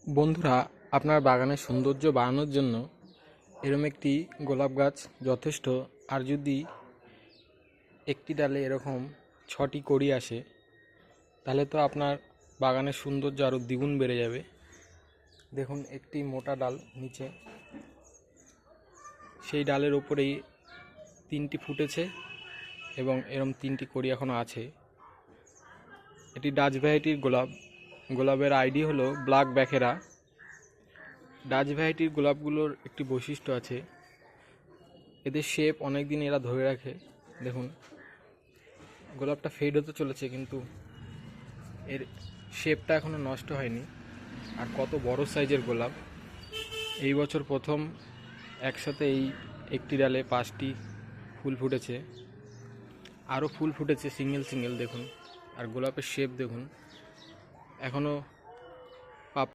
বন্ধুরা, আপনার বাগানের সৌন্দর্য বাড়ানোর জন্য এরম একটি গোলাপ গাছ যথেষ্ট। আর যদি একটি ডালে এরকম 6টি কড়ি আসে, তাহলে তো আপনার বাগানের সৌন্দর্য আরও দ্বিগুণ বেড়ে যাবে। দেখুন, একটি মোটা ডাল নিচে, সেই ডালের ওপরেই 3টি ফুটেছে এবং এরম 3টি কড়ি এখনও আছে। এটি ডাচ ভ্যারাইটির গোলাপ। গোলাপের আইডি হলো ব্ল্যাক ব্যাকেরা। ডাচ ভ্যারাইটির গোলাপগুলোর একটি বৈশিষ্ট্য আছে, এদের শেপ অনেক দিন এরা ধরে রাখে। দেখুন, গোলাপটা ফেড হতে চলেছে কিন্তু এর শেপটা এখনও নষ্ট হয়নি। আর কত বড় সাইজের গোলাপ! এই বছর প্রথম একসাথে এই একটি ডালে 5টি ফুল ফুটেছে, আরও ফুল ফুটেছে সিঙ্গেল সিঙ্গেল। দেখুন, আর গোলাপের শেপ দেখুন, এখনও